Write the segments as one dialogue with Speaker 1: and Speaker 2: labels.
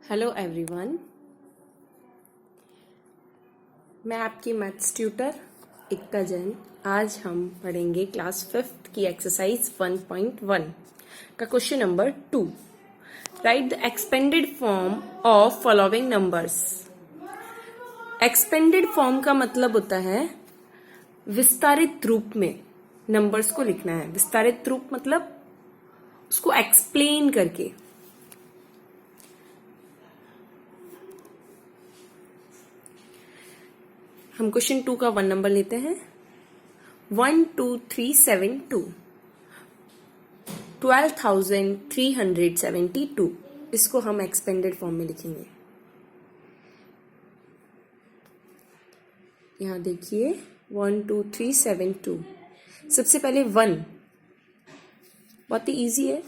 Speaker 1: Hello everyone, मैं आपकी maths tutor इक्का जैन। आज हम पढ़ेंगे क्लास 5th की एक्सरसाइज 1.1 का question number 2। Right the expanded form of following numbers. Expanded form का मतलब होता है विस्तारित रूप में नंबर्स को लिखना है। विस्तारित रूप मतलब उसको एक्सप्लेन करके। हम क्वेश्चन 2 का 1 नंबर लेते हैं। 12372 12,372। इसको हम एक्सपेंडेड फॉर्म में लिखेंगे। यहां देखिए 12372। सबसे पहले 1, बहुत ही इजी है।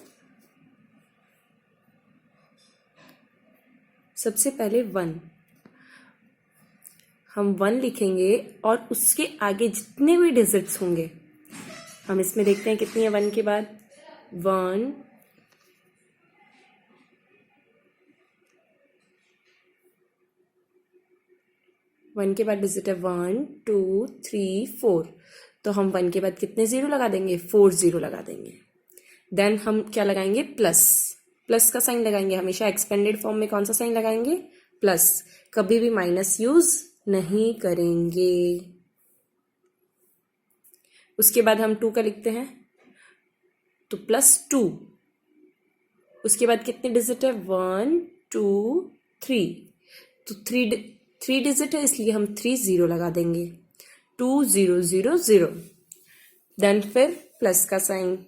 Speaker 1: सबसे पहले 1 हम 1 लिखेंगे और उसके आगे जितने भी डिजिट्स होंगे हम इसमें देखते हैं कितनी है 1 के बाद 1 1 के बाद डिजिट है 1 2 3 4। तो हम 1 के बाद कितने जीरो लगा देंगे? 4 जीरो लगा देंगे। देन हम क्या लगाएंगे? प्लस। प्लस का साइन लगाएंगे। हमेशा एक्सपेंडेड फॉर्म में कौन सा साइन लगाएंगे? प्लस। कभी भी माइनस यूज नहीं करेंगे। उसके बाद हम 2 का लिखते हैं तो +2। उसके बाद कितने डिजिट है? 1 2 3। तो 3 डिजिट है इसलिए हम 3 जीरो लगा देंगे। 2 0 0 0। देन फिर प्लस का साइन।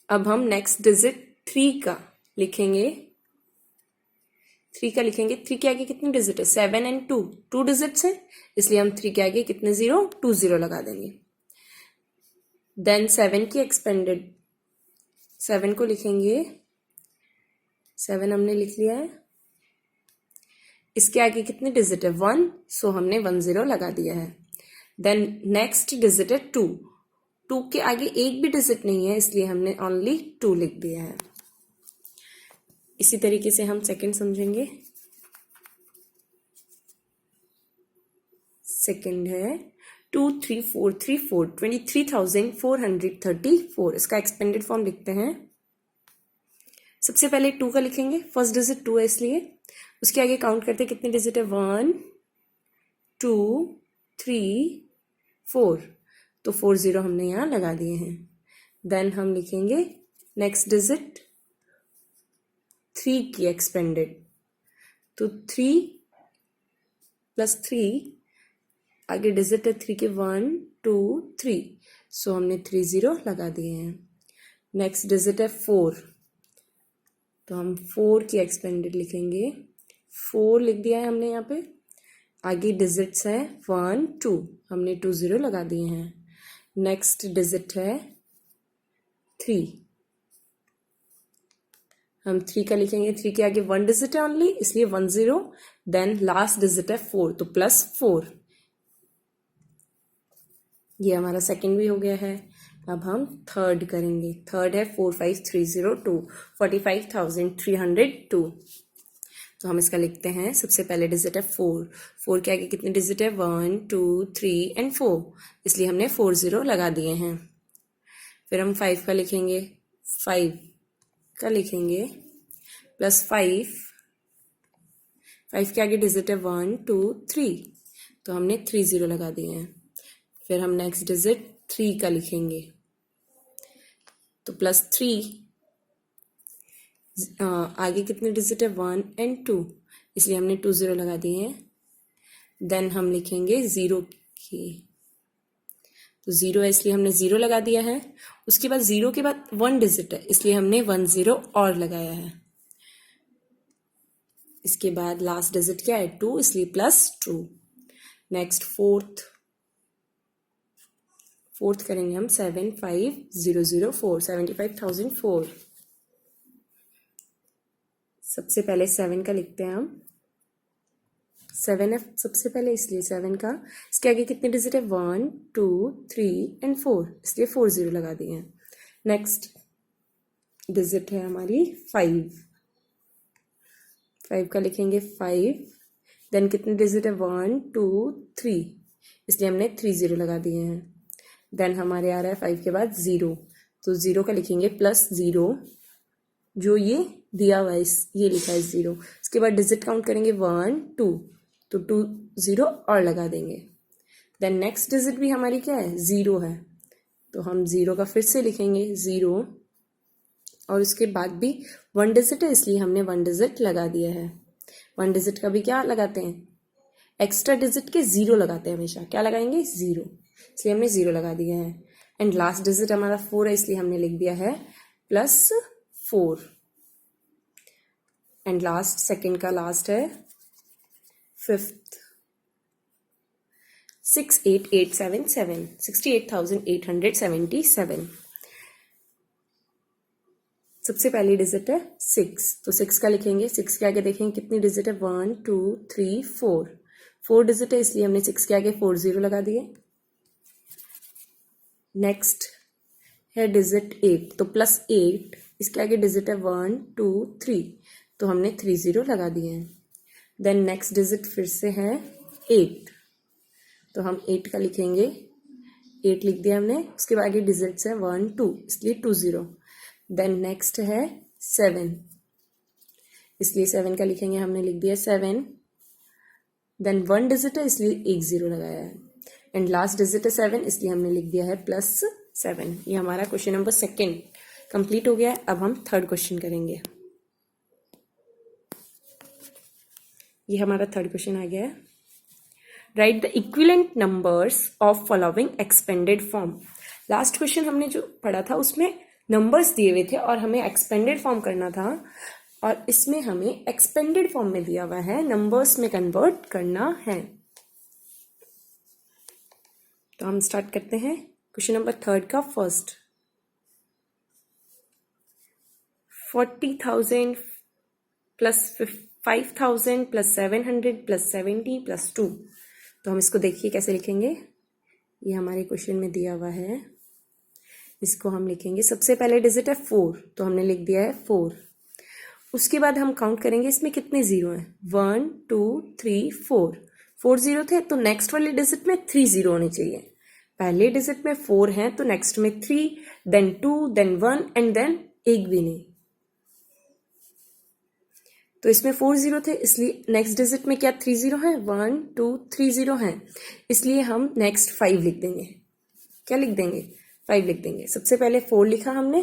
Speaker 1: अब हम नेक्स्ट डिजिट 3 का लिखेंगे। 3 का लिखेंगे। 3 के आगे कितने डिजिट है? 7 एंड 2। 2 डिजिट्स है इसलिए हम 3 के आगे कितने जीरो? 2 जीरो लगा देंगे। देन 7 की एक्सपेंडेड 7 को लिखेंगे। 7 हमने लिख लिया है। इसके आगे कितने डिजिट है? 1। सो हमने 1 जीरो लगा दिया है। देन नेक्स्ट डिजिट है 2। 2 के आगे एक भी डिजिट नहीं है इसलिए हमने ओनली 2 लिख दिया है। इसी तरीके से हम सेकंड समझेंगे। सेकंड है 23434 23,434। इसका एक्सपेंडेड फॉर्म लिखते हैं। सबसे पहले 2 का लिखेंगे। फर्स्ट डिजिट 2 है इसलिए उसके आगे काउंट करते कितने डिजिट है? 1 2 3 4। तो 4 जीरो हमने यहां लगा दिए हैं। देन हम लिखेंगे नेक्स्ट डिजिट 3 की एक्सपेंडेड। तो 3 + 3 आगे डिजिट है 3 के 1 2 3। सो हमने 3 जीरो लगा दिए हैं। नेक्स्ट डिजिट है 4। तो हम 4 की एक्सपेंडेड लिखेंगे। 4 लिख दिया है हमने यहाँ पे। आगे डिजिट्स है 1 2। हमने 2 जीरो लगा दिए हैं। नेक्स्ट डिजिट है 3। हम 3 का लिखेंगे। 3 के आगे 1 डिजिट है ओनली इसलिए 1 जीरो। देन लास्ट डिजिट है 4 तो +4। ये हमारा सेकंड भी हो गया है। अब हम थर्ड करेंगे। थर्ड है 45302 45,302। तो हम इसका लिखते हैं। सबसे पहले डिजिट है 4। 4 के आगे कितने डिजिट है? 1 2 3 एंड 4 इसलिए हमने 4 जीरो लगा दिए हैं। फिर हम 5 का लिखेंगे। 5 का लिखेंगे +5। 5 के आगे डिजिट है 1 2 3। तो हमने 3 जीरो लगा दिए हैं। फिर हम नेक्स्ट डिजिट 3 का लिखेंगे। तो +3 आगे कितने डिजिट है? 1 एंड 2 इसलिए हमने 2 जीरो लगा दिए हैं। देन हम लिखेंगे 0 की। तो 0 है इसलिए हमने 0 लगा दिया है। उसके बाद 0 के बाद 1 डिजिट है इसलिए हमने 1 जीरो और लगाया है। इसके बाद लास्ट डिजिट क्या है? 2 इसलिए +2। नेक्स्ट फोर्थ करेंगे हम 75,004 75,004। सबसे पहले 7 का लिखते हैं हम। 7 है सबसे पहले इसलिए 7 का। इसके आगे कितने डिजिट है? 1 2 3 एंड 4 इसलिए 4 जीरो लगा दिए हैं। नेक्स्ट डिजिट है हमारी 5। 5 का लिखेंगे 5, देन कितने डिजिट है 1 2 3, इसलिए हमने 3 0 लगा दिए हैं। देन हमारे आ रहा है 5 के बाद 0, तो 0 का लिखेंगे +0, जो ये दिया हुआ है ये लिखा है 0। उसके बाद डिजिट काउंट करेंगे 1 2, तो 2 0 और लगा देंगे। देन नेक्स्ट डिजिट भी हमारी क्या है 0 है, तो हम 0 का फिर से लिखेंगे 0, और उसके बाद भी 1 डिजिट है इसलिए हमने 1 डिजिट लगा दिया है। 1 डिजिट का भी क्या लगाते हैं, एक्स्ट्रा डिजिट के 0 लगाते हैं हमेशा, क्या लगाएंगे 0, इसलिए हमने 0 लगा दिया है। एंड लास्ट डिजिट हमारा 4 है इसलिए हमने लिख दिया है +4। एंड लास्ट सेकंड का लास्ट है 5th 68877, 68,877। सबसे पहली डिजिट है 6, तो 6 का लिखेंगे, 6 के आगे देखेंगे कितनी डिजिट है 1 2 3 4, 4 डिजिट है इसलिए हमने 6 के आगे 4 0 लगा दिए। नेक्स्ट है डिजिट 8, तो +8, इसके आगे डिजिट है 1 2 3, तो हमने 3 0 लगा दिए हैं। देन नेक्स्ट डिजिट फिर से है 8, तो हम 8 का लिखेंगे, 8 लिख दिया हमने, उसके बाद आगे डिजिट्स है 1 2, इसलिए 2 0। देन नेक्स्ट है 7, इसलिए 7 का लिखेंगे, हमने लिख दिया 7। देन 1 डिजिट है इसलिए 1 0 लगाया है। एंड लास्ट डिजिट है 7 इसलिए हमने लिख दिया है +7। ये हमारा क्वेश्चन नंबर 2 कंप्लीट हो गया है। अब हम 3rd क्वेश्चन करेंगे। ये हमारा 3rd क्वेश्चन आ गया है। Right the equivalent numbers of following expanded form. Last question हमने जो पढ़ा था उसमें नंबर्स दिए हुए थे और हमें एक्सपेंडेड फॉर्म करना था, और इसमें हमें एक्सपेंडेड फॉर्म में दिया हुआ है, नंबर्स में कन्वर्ट करना है। तो हम स्टार्ट करते हैं क्वेश्चन नंबर 3 का। फर्स्ट 40,000 + 5,000 + 700 + 70 + 2, तो हम इसको देखिए कैसे लिखेंगे। ये हमारे क्वेश्चन में दिया हुआ है, इसको हम लिखेंगे। सबसे पहले डिजिट है 4, तो हमने लिख दिया है 4। उसके बाद हम काउंट करेंगे इसमें कितने 0 हैं, 1 2 3 4, 4 0 थे, तो नेक्स्ट वाले डिजिट में 3 0 होने चाहिए। पहले डिजिट में 4 हैं तो नेक्स्ट में 3, देन 2, देन 1 एंड देन एक भी नहीं, तो इसमें 4 0 थे इसलिए नेक्स्ट डिजिट में क्या 3 0 है, 1 2 3 0 हैं, इसलिए हम नेक्स्ट 5 लिख देंगे। क्या लिख देंगे, 5 लिख देंगे। सबसे पहले 4 लिखा हमने,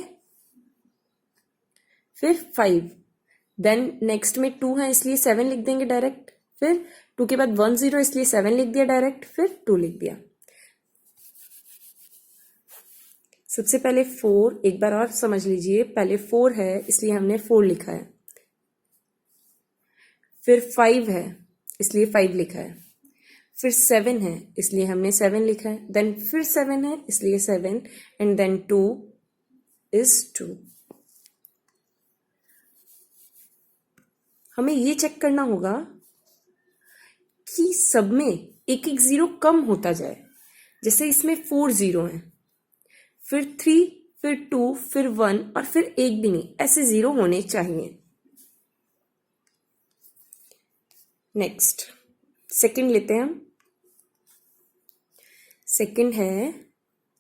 Speaker 1: फिर 5, देन नेक्स्ट में 2 है इसलिए 7 लिख देंगे डायरेक्ट, फिर 2 के बाद 1 0 इसलिए 7 लिख दिया डायरेक्ट, फिर 2 लिख दिया। सबसे पहले 4, एक बार और समझ लीजिए, पहले 4 है इसलिए हमने 4 लिखा है, फिर 5 है इसलिए 5 लिखा है, फिर 7 है इसलिए हमने 7 लिखा है, देन फिर 7 है इसलिए 7, एंड देन 2 इज 2। हमें ये चेक करना होगा कि सब में एक एक 0 कम होता जाए। जैसे इसमें 4 0 हैं, फिर 3, फिर 2, फिर 1 और फिर एक भी नहीं, ऐसे 0 होने चाहिए। नेक्स्ट सेकंड लेते हैं हम। सेकंड है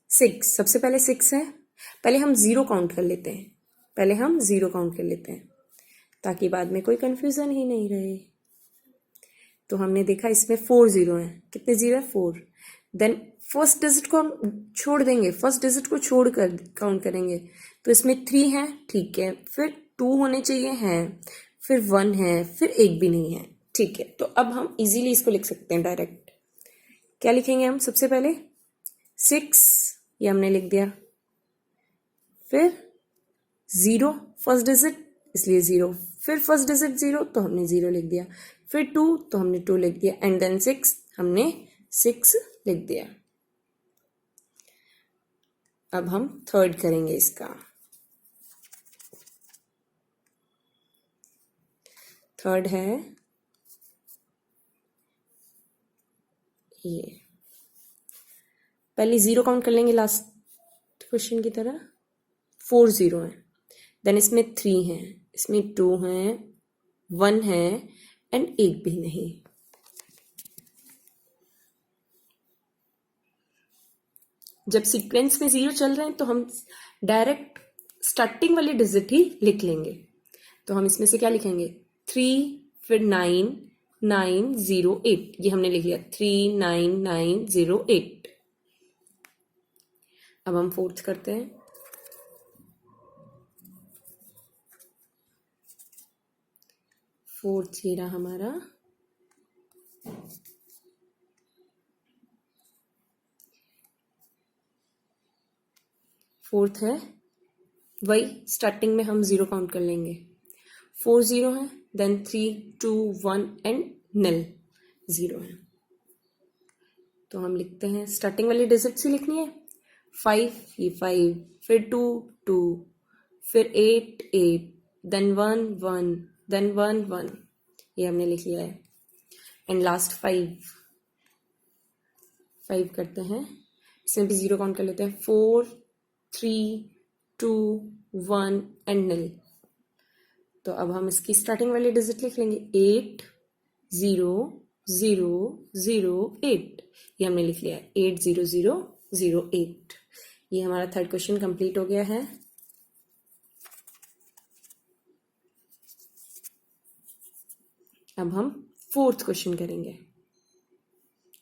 Speaker 1: 6, सबसे पहले 6 है, पहले हम 0 काउंट कर लेते हैं, पहले हम 0 काउंट कर लेते हैं ताकि बाद में कोई कंफ्यूजन ही नहीं रहे। तो हमने देखा इसमें 4 0 हैं, कितने 0 है 4, देन फर्स्ट डिजिट को हम छोड़ देंगे, फर्स्ट डिजिट को छोड़ कर काउंट करेंगे, तो इसमें 3 है, ठीक है, फिर 2 होने चाहिए हैं, फिर 1 है, फिर एक भी नहीं है, ठीक है। तो अब हम इजीली इसको लिख सकते हैं डायरेक्ट। क्या लिखेंगे हम, सबसे पहले 6, ये हमने लिख दिया, फिर 0 फर्स्ट डिजिट इसलिए 0, फिर फर्स्ट डिजिट 0 तो हमने 0 लिख दिया, फिर 2 तो हमने 2 लिख दिया, एंड देन 6 हमने 6 लिख दिया। अब हम थर्ड करेंगे इसका। थर्ड है ये, पहले 0 काउंट कर लेंगे लास्ट क्वेश्चन की तरह, 4 0 है, देन इसमें 3 है, इसमें 2 हैं, 1 है एंड एक भी नहीं। जब सीक्वेंस में 0 चल रहे हैं तो हम डायरेक्ट स्टार्टिंग वाली डिजिट ही लिख लेंगे। तो हम इसमें से क्या लिखेंगे 3 फिर 9 9 0 8, ये हमने लिख लिया 3 9 9 0 8। अब हम फोर्थ करते हैं। फोर्थ ये रहा हमारा, फोर्थ है वही स्टार्टिंग में हम 0 काउंट कर लेंगे। 4 0 है, देन 3 2 1 एंड nil 0 है। तो हम लिखते हैं स्टार्टिंग वाली डिजिट ही लिखनी है। 5 ये 5, फिर 2 2, फिर 8 8, देन 1 1, देन 1 1, ये हमने लिख लिया है। एंड लास्ट 5 करते हैं, इसमें भी 0 काउंट कर लेते हैं। 4 3 2 1 एंड nil। तो अब हम इसकी स्टार्टिंग वाली डिजिट लिख लेंगे 8 0 0 0 8, ये हमने लिख लिया है 8 0 0 0 8। ये हमारा थर्ड क्वेश्चन कंप्लीट हो गया है। अब हम फोर्थ क्वेश्चन करेंगे,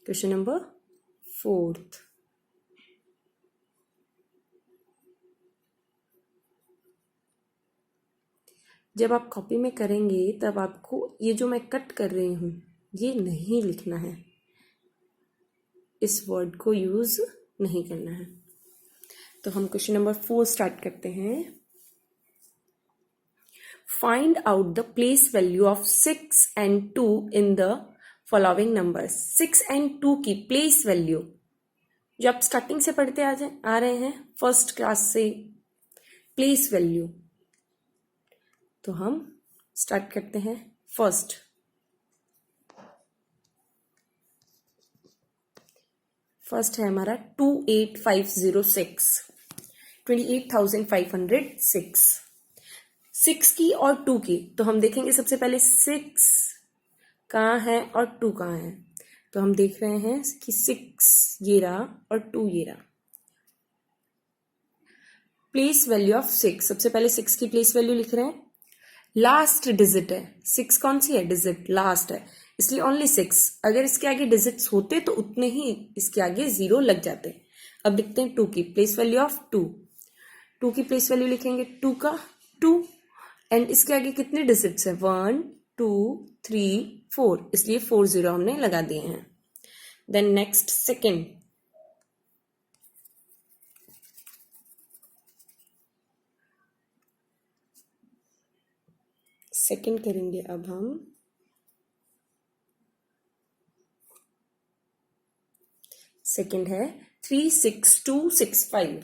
Speaker 1: क्वेश्चन नंबर 4। जब आप कॉपी में करेंगे तब आपको ये जो मैं कट कर रही हूं ये नहीं लिखना है, इस वर्ड को यूज नहीं करना है। तो हम क्वेश्चन नंबर 4 स्टार्ट करते हैं। Find out the place value of 6 and 2 in the following numbers. 6 and 2 की प्लेस वैल्यू जो आप स्टार्टिंग से पढ़ते आ रहे हैं फर्स्ट क्लास से, प्लेस वैल्यू। तो हम स्टार्ट करते हैं फर्स्ट। फर्स्ट है हमारा 28506, 28,506। 6 की और 2 की, तो हम देखेंगे सबसे पहले 6 कहाँ है और 2 कहाँ है। तो हम देख रहे हैं कि 6 ये रहा और 2 ये रहा। प्लेस वैल्यू ऑफ 6, सबसे पहले 6 की प्लेस वैल्यू लिख रहे हैं। लास्ट डिजिट है 6, कौन सी है डिजिट, लास्ट है, इसलिए ओनली 6। अगर इसके आगे डिजिट्स होते तो उतने ही इसके आगे 0 लग जाते। अब लिखते हैं 2 की प्लेस वैल्यू ऑफ 2। 2 की प्लेस वैल्यू लिखेंगे 2 का 2, एंड इसके आगे कितने डिजिट्स है 1 2 3 4, इसलिए 4 0 हमने लगा दिए हैं। देन नेक्स्ट सेकेंड, सेकेंड करेंगे अब हम। सेकेंड है 36265।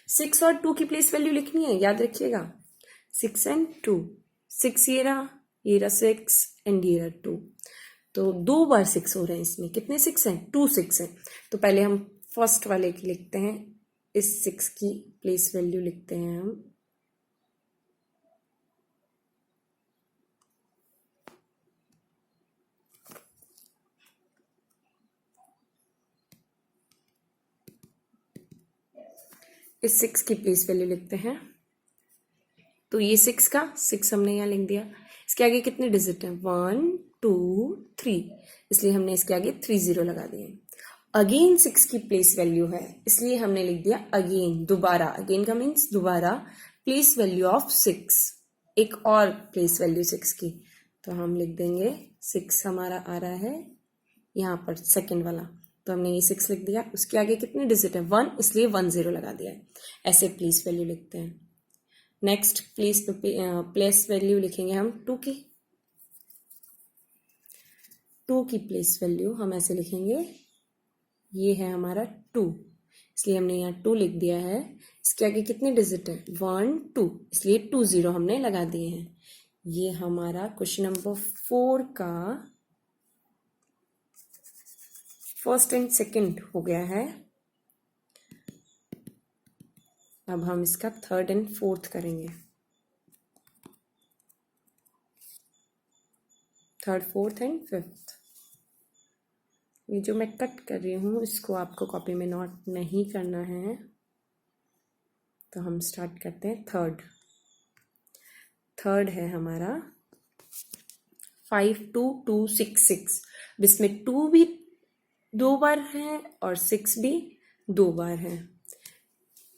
Speaker 1: 6 और 2 की प्लेस वैल्यू लिखनी है, याद रखिएगा 6 and 2। 6 ये रहा 6 एंड ये रहा 2, तो 2 बार 6 हो रहे हैं इसमें। कितने 6 हैं 2 6 हैं। तो पहले हम फर्स्ट वाले की लिखते हैं, इस 6 की प्लेस वैल्यू लिखते हैं हम। इस 6 की प्लेस वैल्यू लिखते हैं। तो ये 6 का 6 हमने यहाँ लिख दिया। इसके आगे कितने डिजिट हैं 1 2 3, इसलिए हमने इसके आगे 3 0 लगा दिए। अगेन 6 की प्लेस वैल्यू है, इसलिए हमने लिख दिया अगेन, दोबारा। अगेन का मीन्स दोबारा प्लेस वैल्यू ऑफ 6, एक और प्लेस वैल्यू 6 की। तो हम लिख देंगे 6 हमारा आ रहा है यहाँ पर सेकेंड वाला, तो हमने ये 6 लिख दिया। उसके आगे कितने डिजिट है 1, इसलिए 1 0 लगा दिया है। ऐसे प्लेस वैल्यू लिखते हैं। नेक्स्ट प्लेस वैल्यू लिखेंगे हम 2 की। 2 की प्लेस वैल्यू हम ऐसे लिखेंगे, ये है हमारा 2, इसलिए हमने यहाँ 2 लिख दिया है। इसके आगे कितने डिजिट है 1 2, इसलिए 2 0 हमने लगा दिए हैं। ये हमारा क्वेश्चन नंबर 4 का फर्स्ट एंड सेकंड हो गया है। अब हम इसका थर्ड एंड फोर्थ करेंगे। Third, fourth and fifth. ये जो मैं कट कर रही हूँ इसको आपको कॉपी में नोट नहीं करना है। तो हम स्टार्ट करते हैं। थर्ड है हमारा 5 2 2 6 6। इसमें 2 भी 2 बार है और 6 भी 2 बार है,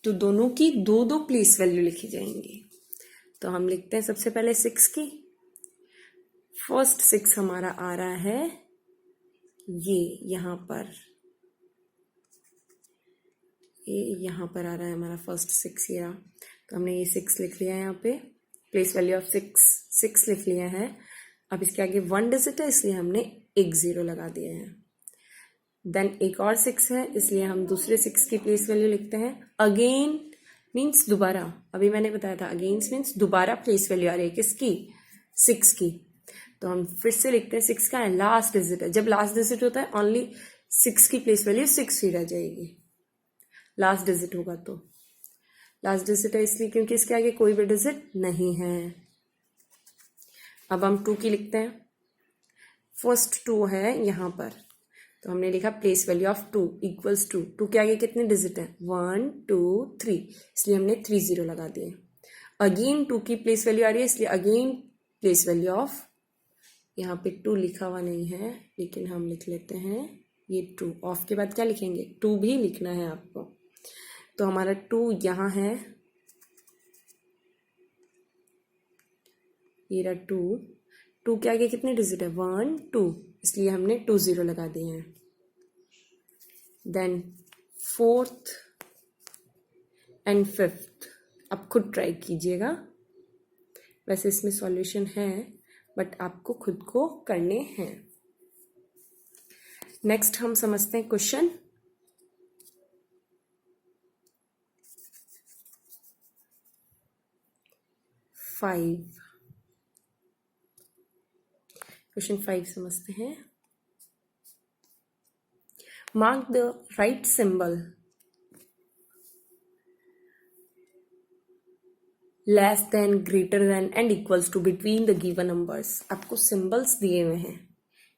Speaker 1: तो दोनों की 2 प्लेस वैल्यू लिखी जाएंगी। तो हम लिखते हैं सबसे पहले 6 की। फर्स्ट 6 हमारा आ रहा है ये यहाँ पर, ये यहाँ पर आ रहा है हमारा फर्स्ट 6 ये। तो हमने ये 6 लिख लिया है यहाँ पे, प्लेस वैल्यू ऑफ 6 लिख लिया है। अब इसके आगे 1 डिजिट है इसलिए हमने एक 0 लगा दिया है। देन एक और 6 है इसलिए हम दूसरे 6 की प्लेस वैल्यू लिखते हैं। अगेन मीन्स दोबारा, अभी मैंने बताया था अगेंस्ट मीन्स दोबारा प्लेस वैल्यू आ रही है किसकी, 6 की। तो हम फिर से लिखते हैं 6 का लास्ट डिजिट है। जब लास्ट डिजिट होता है ओनली 6 की प्लेस वैल्यू 6 ही रह जाएगी, लास्ट डिजिट होगा तो। लास्ट डिजिट है इसलिए क्योंकि इसके आगे कोई भी डिजिट नहीं है। अब हम 2 की लिखते हैं। फर्स्ट 2 है यहाँ पर, तो हमने लिखा place value of 2 equals to 2 के आगे कितने डिजिट है, 1 2 3, इसलिए हमने 3 0 लगा दिए। अगेन 2 की प्लेस वैल्यू आ रही है इसलिए अगेन प्लेस वैल्यू ऑफ, यहाँ पे 2 लिखा हुआ नहीं है लेकिन हम लिख लेते हैं ये 2। ऑफ के बाद क्या लिखेंगे, 2 भी लिखना है आपको। तो हमारा 2 यहाँ है, ये रहा 2 के आगे कितने डिजिट है, 1 2, इसलिए हमने 2 0 लगा दिए हैं। देन फोर्थ एंड फिफ्थ आप खुद ट्राई कीजिएगा, वैसे इसमें सॉल्यूशन है बट आपको खुद को करने हैं। नेक्स्ट हम समझते हैं क्वेश्चन 5। क्वेश्चन 5 समझते हैं। Mark the right symbol less than, greater than and equals to between the given numbers. आपको सिंबल्स दिए हुए हैं,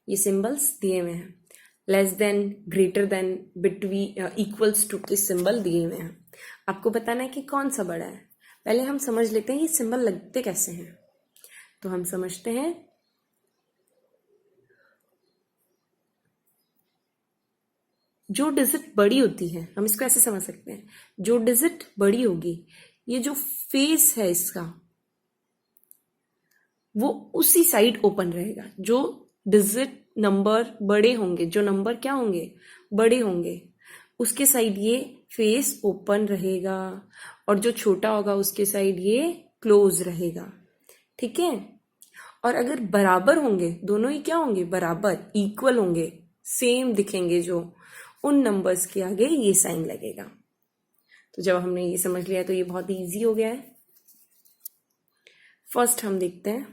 Speaker 1: ये सिंबल्स दिए हुए हैं। Less than, greater than, between, equals to के सिंबल दिए हुए हैं। आपको बताना है कि कौन सा बड़ा है। पहले हम समझ लेते हैं ये सिंबल लगते कैसे हैं। तो हम समझते हैं, जो डिजिट बड़ी होती है हम इसको ऐसे समझ सकते हैं, जो डिजिट बड़ी होगी ये जो फेस है इसका वो उसी साइड ओपन रहेगा। जो डिजिट नंबर बड़े होंगे, जो नंबर क्या होंगे, बड़े होंगे, उसके साइड ये फेस ओपन रहेगा और जो छोटा होगा उसके साइड ये क्लोज रहेगा। ठीक है। और अगर बराबर होंगे, दोनों ही क्या होंगे, बराबर, इक्वल होंगे, सेम दिखेंगे, जो उन नंबर्स के आगे ये साइन लगेगा। तो जब हमने ये समझ लिया तो ये बहुत इजी हो गया है। फर्स्ट हम देखते हैं,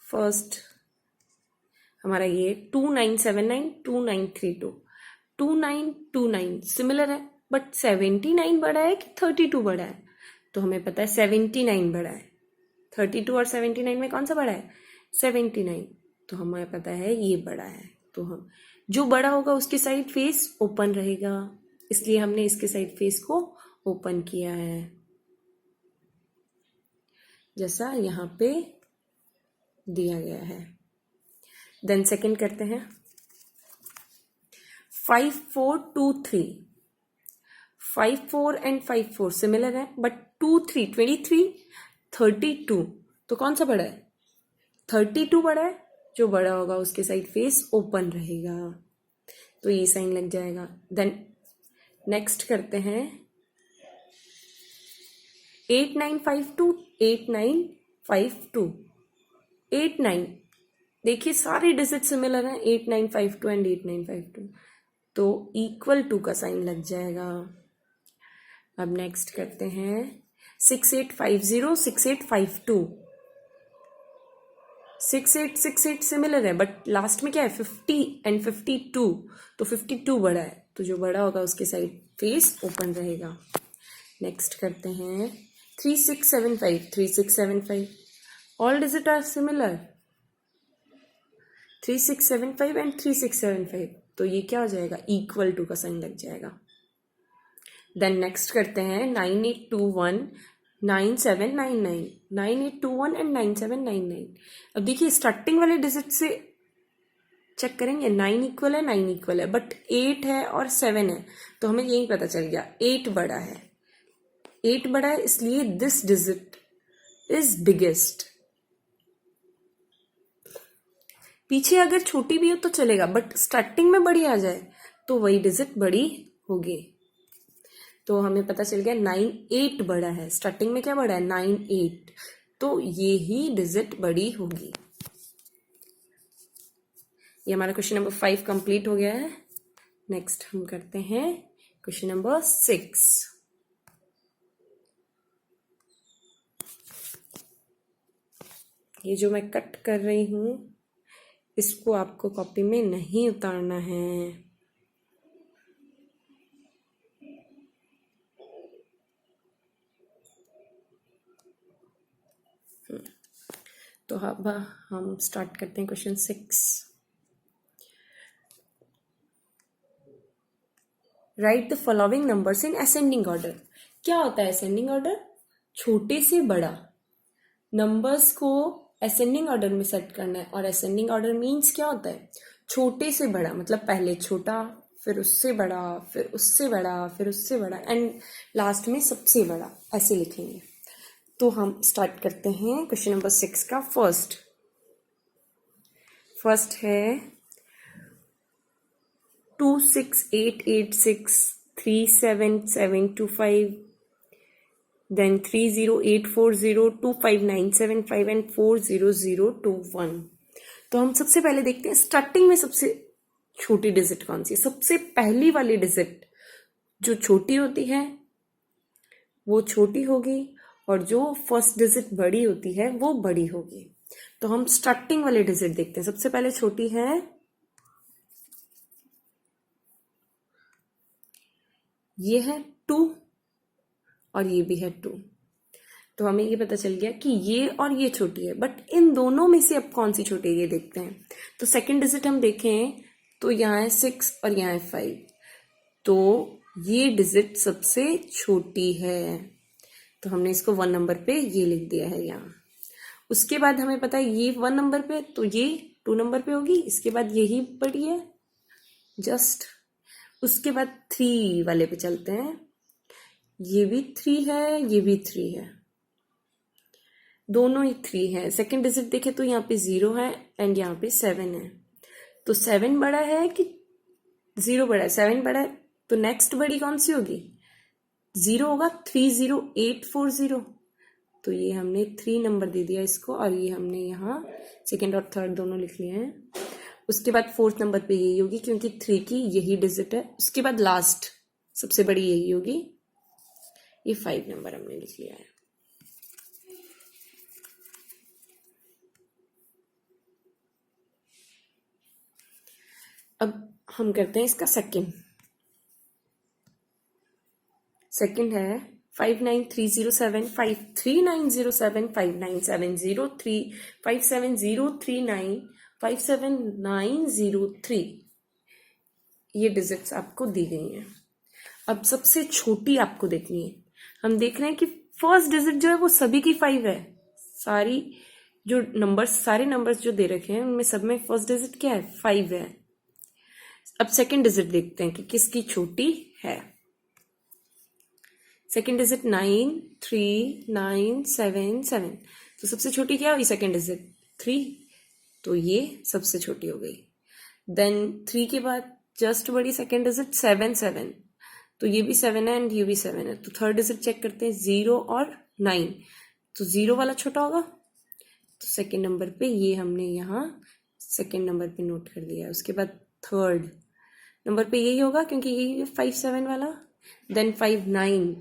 Speaker 1: फर्स्ट हमारा ये 2979 2932 2929 सिमिलर है, बट 79 बड़ा है कि 32 बड़ा है। तो हमें पता है 79 बड़ा है। 32 और 79 में कौन सा बड़ा है, 79। तो हमें पता है ये बड़ा है। तो हम जो बड़ा होगा उसके साइड फेस ओपन रहेगा, इसलिए हमने इसके साइड फेस को ओपन किया है, जैसा यहाँ पे दिया गया है। देन सेकंड करते हैं 5423। 54 एंड 54 सिमिलर है, बट 23 23 32, तो कौन सा बड़ा है, 32 बड़ा है। जो बड़ा होगा उसके साइड फेस ओपन रहेगा, तो ये साइन लग जाएगा। देन नेक्स्ट करते हैं 8952 8952 89। देखिए सारे डिजिट सिमिलर हैं, 8952 एंड 8952, तो इक्वल टू का साइन लग जाएगा। अब नेक्स्ट करते हैं 6850 6852। 6868 सिमिलर है, बट लास्ट में क्या है, 50 एंड 52, तो 52 बड़ा है। तो जो बड़ा होगा उसके साइड फेस ओपन रहेगा। नेक्स्ट करते हैं 3675 3675। All digit are similar, 3675 and 3675, तो ये क्या हो जाएगा, इक्वल टू का साइन लग जाएगा। देन नेक्स्ट करते हैं 9821 9799, 9821 एंड 9799। अब देखिए स्टार्टिंग वाले डिजिट से चेक करेंगे, 9 इक्वल है, 9 इक्वल है, बट 8 है और 7 है, तो हमें यही पता चल गया 8 बड़ा है, 8 बड़ा है, इसलिए दिस डिजिट इज बिगेस्ट। पीछे अगर छोटी भी हो तो चलेगा, बट स्टार्टिंग में बड़ी आ जाए तो वही डिजिट बड़ी होगी। तो हमें पता चल गया 9 8 बड़ा है, स्टार्टिंग में क्या बड़ा है, 9 8, तो ये ही डिजिट बड़ी होगी। ये हमारा क्वेश्चन नंबर 5 कंप्लीट हो गया है। नेक्स्ट हम करते हैं क्वेश्चन नंबर 6। ये जो मैं कट कर रही हूं इसको आपको कॉपी में नहीं उतारना है। तो अब हम स्टार्ट करते हैं question 6। Right the following numbers in ascending order. क्या होता है असेंडिंग ऑर्डर, छोटे से बड़ा नंबर्स को असेंडिंग ऑर्डर में सेट करना है। और असेंडिंग ऑर्डर मीन्स क्या होता है, छोटे से बड़ा, मतलब पहले छोटा, फिर उससे बड़ा, फिर उससे बड़ा, फिर उससे बड़ा, एंड लास्ट में सबसे बड़ा, ऐसे लिखेंगे। तो हम स्टार्ट करते हैं क्वेश्चन नंबर 6 का। फर्स्ट है 268863775, then 30840, 25975 एंड 40021। तो हम सबसे पहले देखते हैं स्टार्टिंग में सबसे छोटी डिजिट कौन सी है। सबसे पहली वाली डिजिट जो छोटी होती है वो छोटी होगी, और जो फर्स्ट डिजिट बड़ी होती है वो बड़ी होगी। तो हम स्टार्टिंग वाले डिजिट देखते हैं। सबसे पहले छोटी है, ये है 2 और ये भी है 2। तो हमें ये पता चल गया कि ये और ये छोटी है, बट इन दोनों में से अब कौन सी छोटी है ये देखते हैं। तो सेकंड डिजिट हम देखें तो यहाँ है 6 और यहाँ है 5, तो ये डिजिट सबसे छोटी है, तो हमने इसको 1 नंबर पे ये लिख दिया है यहाँ। उसके बाद हमें पता है ये 1 नंबर पे, तो ये 2 नंबर पे होगी। इसके बाद यही बड़ी है जस्ट। उसके बाद 3 वाले पे चलते हैं, ये भी 3 है, ये भी 3 है, दोनों ही 3 है। सेकंड डिजिट देखे तो यहाँ पे 0 है एंड यहाँ पे 7 है। तो 7 बड़ा है कि 0 बड़ा है, 7 बड़ा है, तो नेक्स्ट बड़ी कौन सी होगी, 0 होगा, 30840। तो ये हमने 3 नंबर दे दिया इसको, और ये हमने यहाँ सेकंड और थर्ड दोनों लिख लिए हैं। उसके बाद 4th नंबर पे यही होगी क्योंकि 3 की यही डिजिट है। उसके बाद लास्ट सबसे बड़ी यही होगी, ये 5 नंबर हमने लिख लिया है। अब हम करते हैं इसका सेकंड है 59307, 53907, 59703, 57039, 57903, ये डिजिट्स आपको दी गई हैं। अब सबसे छोटी आपको देखनी है। हम देख रहे हैं कि फर्स्ट डिजिट जो है वो सभी की 5 है। सारे नंबर्स जो दे रखे हैं उनमें सब में फर्स्ट डिजिट क्या है, 5 है। अब सेकंड डिजिट देखते हैं कि किसकी छोटी है। सेकंड डिजिट 93977, तो सबसे छोटी क्या हुई, सेकंड डिजिट 3, तो ये सबसे छोटी हो गई। देन 3 के बाद जस्ट बड़ी सेकंड डिजिट 7, तो ये भी 7 है एंड ये भी 7 है। तो थर्ड डिजिट चेक करते हैं, 0 और 9, तो 0 वाला छोटा होगा, तो सेकंड नंबर पे ये हमने यहाँ सेकंड नंबर पे नोट कर दिया है। उसके बाद थर्ड नंबर पे यही होगा क्योंकि यही 5-7 वाला। देन 5-9,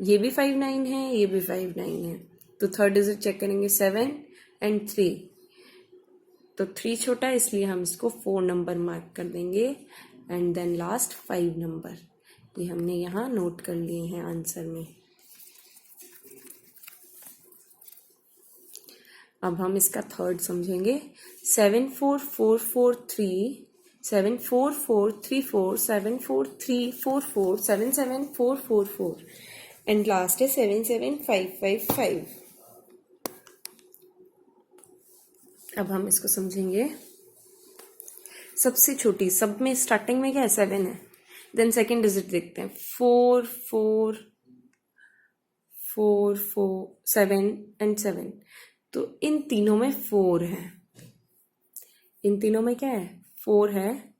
Speaker 1: ये भी 5-9 है, ये भी 5-9 है, तो थर्ड डिजिट चेक करेंगे 7 एंड 3, तो 3 छोटा है इसलिए हम इसको 4 नंबर मार्क कर देंगे। एंड देन लास्ट 5 नंबर, ये हमने यहाँ नोट कर लिए हैं आंसर में। अब हम इसका थर्ड समझेंगे। 74443 74434 74344 77444 एंड लास्ट है 77555। अब हम इसको समझेंगे। सबसे छोटी, सब में स्टार्टिंग में क्या है? 7 है। देन सेकेंड डिजिट देखते हैं, 4 7 एंड 7। तो इन तीनों में 4 है। इन तीनों में क्या है? 4 है।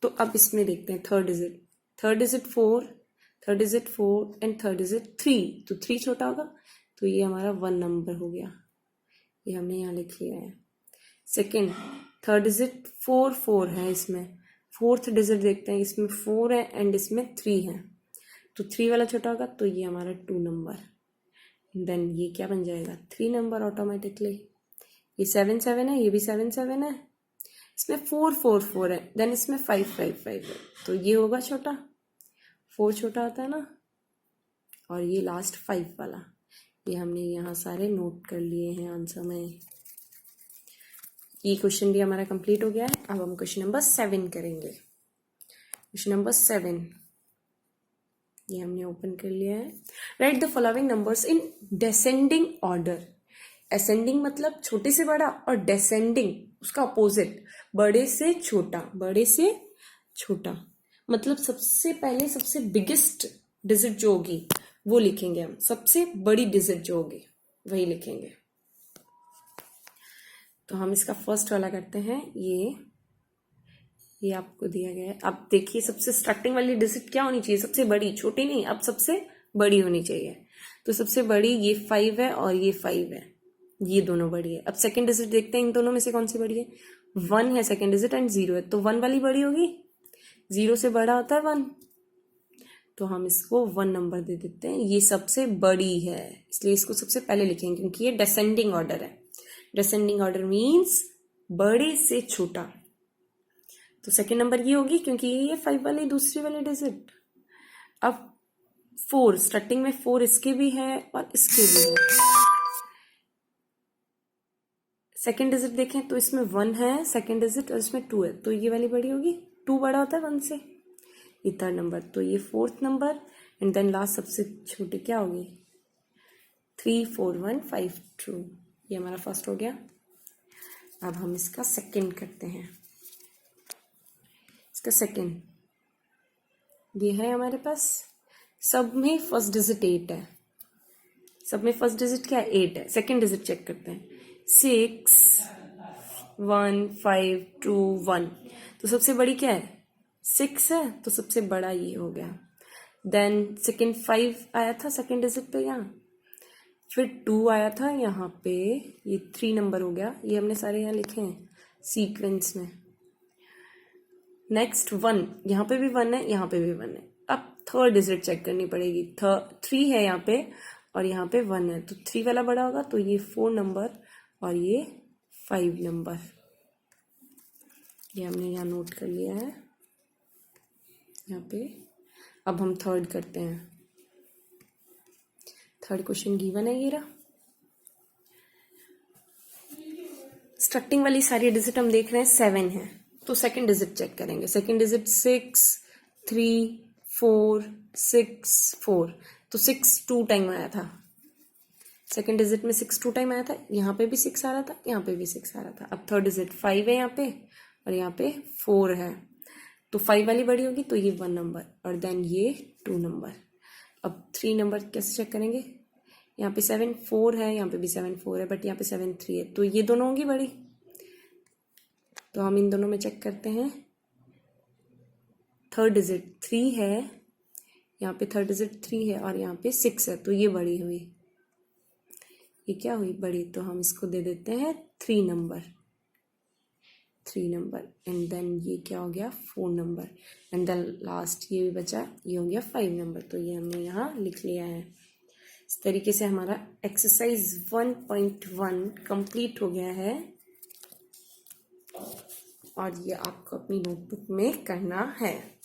Speaker 1: तो अब इसमें देखते हैं third digit. Third digit 4, third digit 4 and third digit 3। तो 3 छोटा होगा, तो ये हमारा 1 नंबर हो गया। ये हमने यहाँ लिख लिया है। सेकेंड, थर्ड डिजिट 4 है इसमें। फोर्थ डिजिट देखते हैं, इसमें 4 है एंड इसमें 3 है। तो 3 वाला छोटा होगा, तो ये हमारा 2 नंबर। देन ये क्या बन जाएगा? 3 नंबर ऑटोमेटिकली। ये 7 है, ये भी 7 है। इसमें 4 है, देन इसमें 5 है, तो ये होगा छोटा। 4 छोटा होता है ना। और ये लास्ट 5 वाला, ये हमने यहाँ सारे नोट कर लिए हैं आंसर में। ये क्वेश्चन भी हमारा कंप्लीट हो गया है। अब हम क्वेश्चन नंबर 7 करेंगे। क्वेश्चन नंबर 7 ये हमने ओपन कर लिया है। Right the following numbers in descending order. Ascending मतलब छोटे से बड़ा, और डिसेंडिंग उसका अपोजिट, बड़े से छोटा। बड़े से छोटा मतलब सबसे पहले सबसे बिगेस्ट डिजिट जो होगी वो लिखेंगे हम। सबसे बड़ी डिजिट जो होगी वही लिखेंगे। तो हम इसका फर्स्ट वाला करते हैं। ये आपको दिया गया है। अब देखिए, सबसे स्टार्टिंग वाली डिजिट क्या होनी चाहिए? सबसे बड़ी, छोटी नहीं, अब सबसे बड़ी होनी चाहिए। तो सबसे बड़ी ये 5 है और ये 5 है, ये दोनों बड़ी है। अब सेकंड डिजिट देखते हैं, इन दोनों में से कौन सी बड़ी है? 1 है सेकंड डिजिट एंड 0 है, तो 1 वाली बड़ी होगी। 0 से बड़ा होता है 1, तो हम इसको 1 नंबर दे देते हैं। ये सबसे बड़ी है, इसलिए इसको सबसे पहले लिखेंगे, क्योंकि ये डिसेंडिंग ऑर्डर है। डिसेंडिंग ऑर्डर मीन्स बड़े से छोटा। तो सेकेंड नंबर ये होगी, क्योंकि ये 5 वाली दूसरी वाली डिजिट। अब 4, स्टार्टिंग में 4 इसके भी है और इसके भी है। सेकेंड डिजिट देखें तो इसमें 1 है सेकेंड डिजिट, और इसमें 2 है, तो ये वाली बड़ी होगी। 2 बड़ा होता है 1 से। ये थर्ड नंबर, तो ये fourth number. And then last सबसे छोटी क्या होगी? 3 4 1 5 2। ये हमारा फर्स्ट हो गया। अब हम इसका सेकेंड करते हैं। इसका सेकेंड ये है हमारे पास। सब में फर्स्ट डिजिट 8 है। सब में फर्स्ट डिजिट क्या है? 8 है। सेकेंड डिजिट चेक करते हैं, 6 1 5 2 1। तो सबसे बड़ी क्या है? 6 है, तो सबसे बड़ा ये हो गया। देन सेकेंड 5 आया था सेकेंड डिजिट पे यहाँ, फिर 2 आया था यहाँ पे, ये 3 नंबर हो गया। ये हमने सारे यहाँ लिखे हैं सीक्वेंस में। नेक्स्ट 1, यहाँ पे भी 1 है, यहाँ पे भी 1 है। अब थर्ड डिजिट चेक करनी पड़ेगी। 3 है यहाँ पे और यहाँ पे 1 है, तो 3 वाला बड़ा होगा, तो ये 4 नंबर और ये 5 नंबर। ये हमने यहाँ नोट कर लिया है यहाँ पे। अब हम थर्ड करते हैं। थर्ड क्वेश्चन गिवन है ये रहा। स्टार्टिंग वाली सारी डिजिट हम देख रहे हैं 7 है, तो सेकंड डिजिट चेक करेंगे। सेकंड डिजिट 6 3 4 6 4, तो 6 2 टाइम आया था। सेकंड डिजिट में 6 2 टाइम आया था। यहाँ पे भी 6 आ रहा था, यहाँ पे भी 6 आ रहा था। अब थर्ड डिजिट 5 है यहाँ पे और यहाँ पे 4 है, तो 5 वाली बड़ी होगी, तो ये 1 नंबर और देन ये 2 नंबर। अब 3 नंबर कैसे चेक करेंगे? यहाँ पे 7 4 है, यहाँ पे भी 7 4 है, बट यहाँ पे 7 3 है, तो ये दोनों होंगी बड़ी। तो हम इन दोनों में चेक करते हैं। थर्ड डिजिट 3 है, यहाँ पे थर्ड डिजिट 3 है और यहाँ पे 6 है, तो ये बड़ी हुई। ये क्या हुई? बड़ी। तो हम इसको दे देते हैं 3 नंबर। एंड देन ये क्या हो गया? 4 नंबर। एंड देन लास्ट ये भी बचा, ये हो गया 5 नंबर। तो ये हमने यहाँ लिख लिया है। इस तरीके से हमारा एक्सरसाइज 1.1 कंप्लीट हो गया है और ये आपको अपनी नोटबुक में करना है।